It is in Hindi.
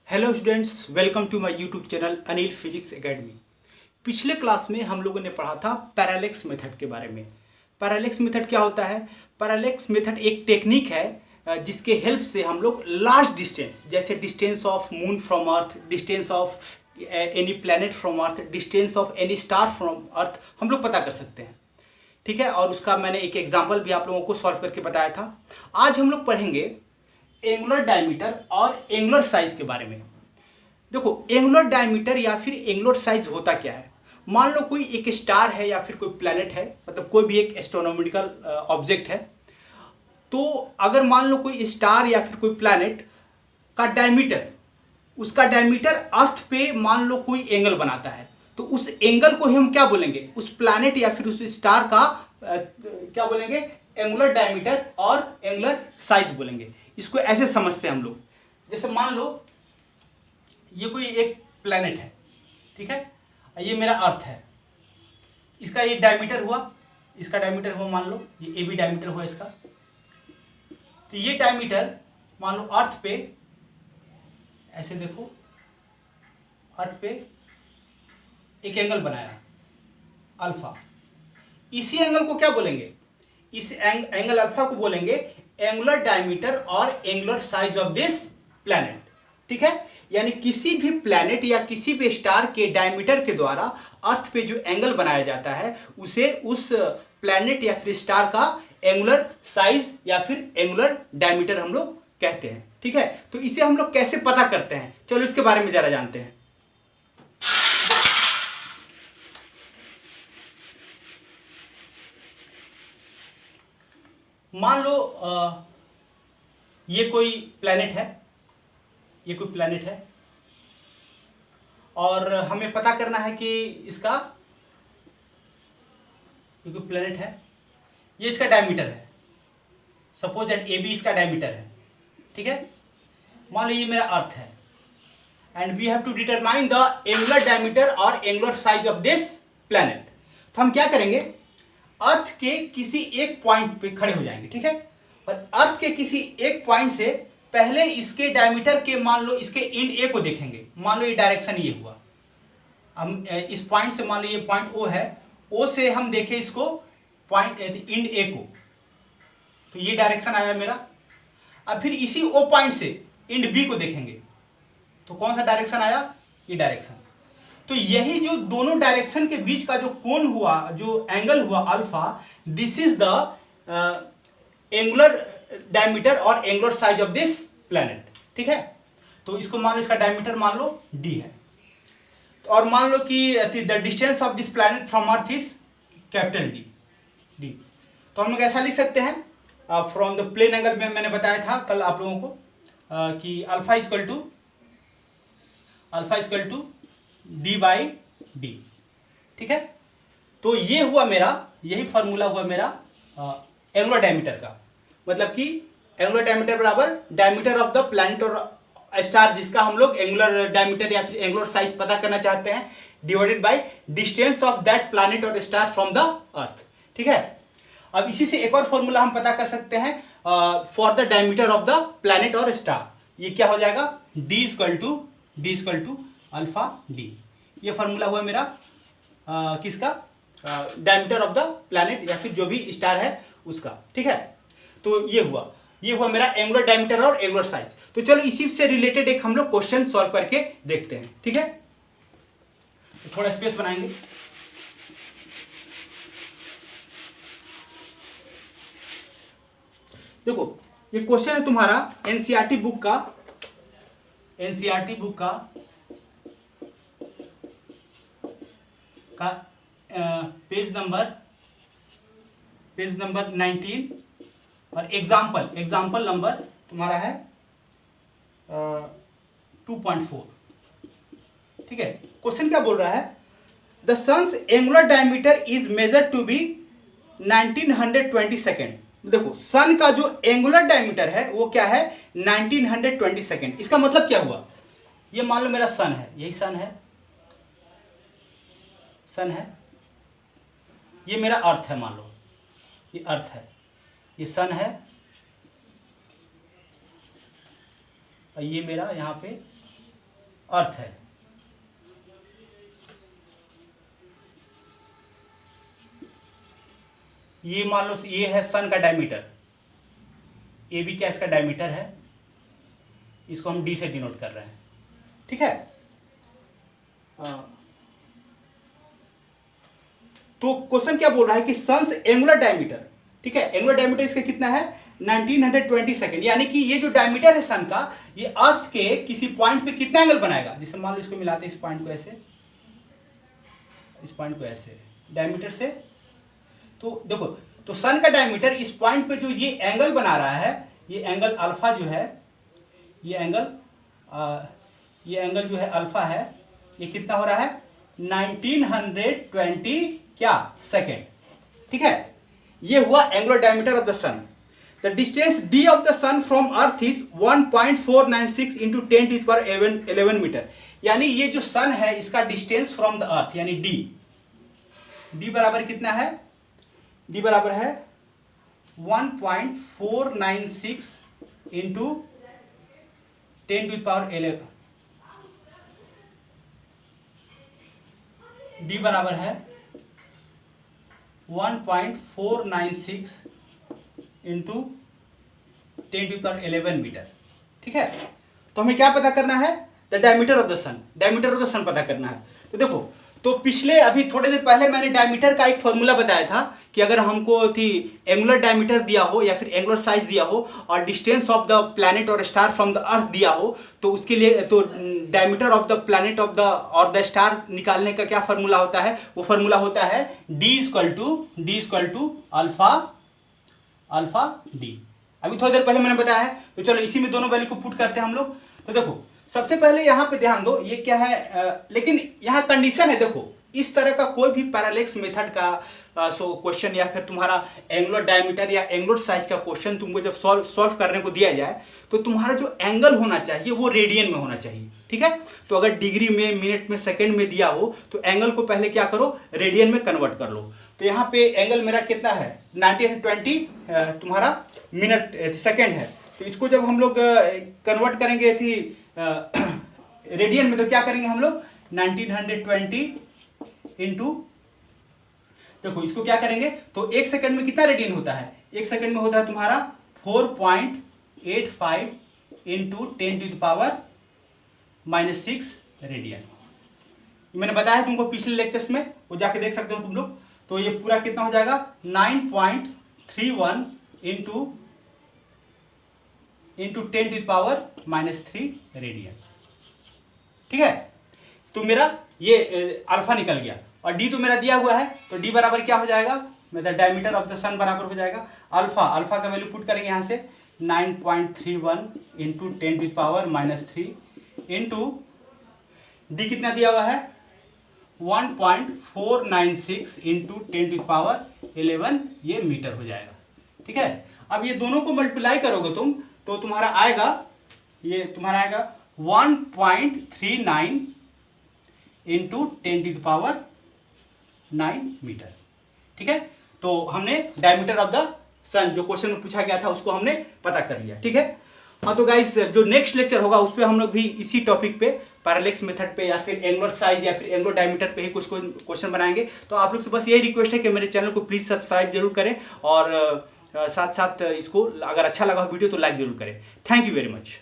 Hello students, welcome to my YouTube channel Anil physics academy. पिछले क्लास में हम लोगों ने पढ़ा था पैरालेक्स मेथड के बारे में। पैरालेक्स मेथड क्या होता है? पैरालेक्स मेथड एक टेक्निक है जिसके हेल्प से हम लोग लार्ज डिस्टेंस, जैसे distance of moon from earth, distance of any planet from earth, distance of any star from earth हम लोग पता कर सकते हैं। ठीक है, और उसका मैंने एक एग्जाम्पल भी आप लोगों को सॉल्व करके बताया था। आज हम लोग पढ़ेंगे एंगुलर डायमीटर और एंगुलर साइज के बारे में। देखो, एंगुलर डायमीटर या फिर एंगुलर साइज होता क्या है? मान लो कोई एक स्टार है या फिर कोई प्लैनेट है, मतलब कोई भी एक एस्ट्रोनॉमिकल ऑब्जेक्ट है। तो अगर मान लो कोई स्टार या फिर कोई प्लैनेट का डायमीटर, उसका डायमीटर अर्थ पे मान लो कोई एंगल बनाता है, तो उस एंगल को हम क्या बोलेंगे? उस प्लैनेट या फिर उस स्टार का क्या बोलेंगे? एंगुलर डायमीटर और एंगुलर साइज बोलेंगे। इसको ऐसे समझते हैं हम लोग। जैसे मान लो ये कोई एक प्लैनेट है, ठीक है, ये मेरा अर्थ है, इसका ये डायमीटर हुआ, इसका डायमीटर हुआ, मान लो ये ए बी डायमीटर हुआ इसका। तो ये डायमीटर मान लो अर्थ पे, ऐसे देखो, अर्थ पे एक एंगल बनाया अल्फा। इसी एंगल को क्या बोलेंगे? इस एंगल अल्फा को बोलेंगे एंगुलर डायमीटर और angular size of this planet. ठीक है, यानी किसी भी प्लैनेट या किसी भी स्टार के डायमीटर के द्वारा अर्थ पे जो एंगल बनाया जाता है उसे उस प्लैनेट या फिर स्टार का एंगुलर साइज या फिर एंगुलर डायमीटर हम लोग कहते हैं। ठीक है, तो इसे हम लोग कैसे पता करते हैं, चलो इसके बारे में जरा जानते हैं। मान लो ये कोई प्लैनेट है, ये कोई प्लैनेट है और हमें पता करना है कि इसका, ये कोई प्लैनेट है, ये इसका डायमीटर है। सपोज दैट ए बी इसका डायमीटर है। ठीक है, मान लो ये मेरा अर्थ है and we have to determine the angular diameter और angular size of this planet. तो हम क्या करेंगे? अर्थ के किसी एक पॉइंट पे खड़े हो जाएंगे। ठीक है, और अर्थ के किसी एक पॉइंट से पहले इसके डायमीटर के, मान लो इसके इंड ए को देखेंगे। मान लो ये डायरेक्शन ये हुआ, हम इस पॉइंट से, मान लो ये पॉइंट ओ है, ओ से हम देखें इसको पॉइंट इंड ए को, तो ये डायरेक्शन आया मेरा। अब फिर इसी ओ पॉइंट से इंड बी को देखेंगे तो कौन सा डायरेक्शन आया? ये डायरेक्शन। तो यही जो दोनों डायरेक्शन के बीच का जो कोण हुआ, जो एंगल हुआ alpha, this is the angular diameter और angular size of this planet. ठीक है, तो इसको मान लो, इसका डायमीटर मान लो डी है, और मान लो कि the distance of this planet from earth is capital D. तो हम लोग ऐसा लिख सकते हैं फ्रॉम द प्लेन एंगल में। मैंने बताया था कल आप लोगों को कि alpha equal to D by D. ठीक है, तो ये हुआ मेरा, यही फॉर्मूला हुआ मेरा एंगुलर डायमीटर का। मतलब कि एंगुलर डायमीटर बराबर डायमीटर ऑफ द प्लैनेट और स्टार, जिसका हम लोग एंगुलर डायमीटर या फिर एंगुलर साइज पता करना चाहते हैं, divided by distance of that planet और स्टार फ्रॉम द अर्थ। ठीक है, अब इसी से एक और फॉर्मूला हम पता कर सकते हैं for the diameter of the planet और स्टार। ये क्या हो जाएगा? D equal to alpha D. ये फॉर्मूला हुआ मेरा किसका? डायमीटर ऑफ द प्लैनेट या फिर जो भी स्टार है उसका। ठीक है, तो ये हुआ मेरा एंगुलर डायमीटर और एंगुलर साइज। तो चलो इसी से रिलेटेड एक हम लोग क्वेश्चन सॉल्व करके देखते हैं। ठीक है, तो थोड़ा स्पेस बनाएंगे। देखो, ये क्वेश्चन है तुम्हारा एनसीईआरटी बुक का पेज नंबर 19 और एग्जाम्पल नंबर तुम्हारा है 2.4। ठीक है, क्वेश्चन क्या बोल रहा है? The sun's angular diameter is measured to be 1920 second. देखो, सन का जो एंगुलर डायमीटर है वो क्या है? 1920 सेकेंड। इसका मतलब क्या हुआ? ये मान लो मेरा सन है, यही सन है, ये मेरा अर्थ है, मान लो ये अर्थ है, ये सन है, और ये मेरा यहाँ पे अर्थ है। ये मान लो ये है सन का डायमीटर, ए भी क्या इसका डायमीटर है, इसको हम डी से डिनोट कर रहे हैं, ठीक है। तो क्वेश्चन क्या बोल रहा है कि सन्स एंगुलर डायमीटर, ठीक है, एंगुलर डायमीटर इसका कितना है 1920 सेकेंड, यानी कि ये जो डायमीटर है सन का, ये अर्थ के किसी पॉइंट पे कितना एंगल बनाएगा। जैसे मान लो इसको मिलाते हैं, इस पॉइंट को ऐसे, इस पॉइंट को ऐसे डायमीटर से, तो देखो, तो सन का डायमीटर इस पॉइंट पे जो ये एंगल बना रहा है, ये एंगल अल्फा जो है, ये एंगल जो है अल्फा है, ये कितना हो रहा है 1920 क्या सेकेंड, ठीक है। ये हुआ angular diameter of the sun. The distance D of the sun from earth is 1.496 into 10⁻11 metre, यानी ये जो सन है इसका डिस्टेंस फ्रॉम द अर्थ यानी डी बराबर कितना है, डी बराबर है 1.496 इंटू 10⁻11, डी बराबर है 1.496 इंटू 10⁻11 मीटर, ठीक है। तो हमें क्या पता करना है, the diameter of the sun, diameter of the sun पता करना है। तो देखो, तो पिछले अभी थोड़ी देर पहले मैंने डायमीटर का एक फॉर्मूला बताया था कि अगर हमको एंगुलर डायमीटर दिया हो या फिर एंगुलर साइज दिया हो और डिस्टेंस ऑफ द प्लैनेट और स्टार फ्रॉम द अर्थ दिया हो, तो उसके लिए तो diameter of the planet of the और द स्टार निकालने का क्या फॉर्मूला होता है, वो फॉर्मूला होता है D equal to alpha D. अभी थोड़ी देर पहले मैंने बताया है, तो चलो इसी में दोनों वैल्यू को पुट करते हैं हम लोग। तो देखो, सबसे पहले यहाँ पे ध्यान दो, ये क्या है, लेकिन यहाँ कंडीशन है, देखो इस तरह का कोई भी पैरालेक्स मेथड का क्वेश्चन या फिर तुम्हारा एंगुलर डायमीटर या एंगुलर साइज का क्वेश्चन तुमको जब सॉल्व करने को दिया जाए, तो तुम्हारा जो एंगल होना चाहिए वो रेडियन में होना चाहिए, ठीक है। तो अगर डिग्री में, मिनट में, सेकंड में दिया हो तो एंगल को पहले क्या करो, रेडियन में कन्वर्ट कर लो। तो यहाँ पे एंगल मेरा कितना है 1920 तुम्हारा मिनट सेकेंड है, तो इसको जब हम लोग कन्वर्ट करेंगे रेडियन में, तो क्या करेंगे हम लोग 1920 इंटू, देखो इसको क्या करेंगे, तो एक सेकंड में कितना रेडियन होता है, एक सेकंड में होता है तुम्हारा 4.85 इंटू 10⁻⁻6 रेडियन। मैंने बताया तुमको पिछले लेक्चर्स में, वो जाके देख सकते हो तुम लोग। तो ये पूरा कितना हो जाएगा 9.31 इंटू 10⁻⁻3 रेडियन, ठीक है। तो मेरा ये अल्फा निकल गया और डी तो मेरा दिया हुआ है, तो डी बराबर क्या हो जाएगा, मेरा डायमीटर ऑफ द सन बराबर हो जाएगा अल्फा का वैल्यू पुट करेंगे यहाँ से 9.31 इंटू 10⁻⁻3 इंटू डी कितना दिया हुआ है 1.496 इंटू 10⁻11 ये मीटर हो जाएगा, ठीक है। अब ये दोनों को मल्टीप्लाई करोगे तुम, तो तुम्हारा आएगा, ये तुम्हारा आएगा 1.39 इंटू 10⁻9 मीटर, ठीक है। तो हमने डायमीटर ऑफ द सन जो क्वेश्चन में पूछा गया था उसको हमने पता कर लिया, ठीक है। हाँ, तो गाइस जो नेक्स्ट लेक्चर होगा उस पर हम लोग भी इसी टॉपिक पे, पैरालेक्स मेथड पे या फिर एंगुलर साइज या फिर एंगुलर डायमीटर पे ही कुछ क्वेश्चन बनाएंगे। तो आप लोग से बस यही रिक्वेस्ट है कि मेरे चैनल को प्लीज़ सब्सक्राइब जरूर करें और साथ साथ इसको अगर अच्छा लगा वीडियो तो लाइक जरूर करें। Thank you very much.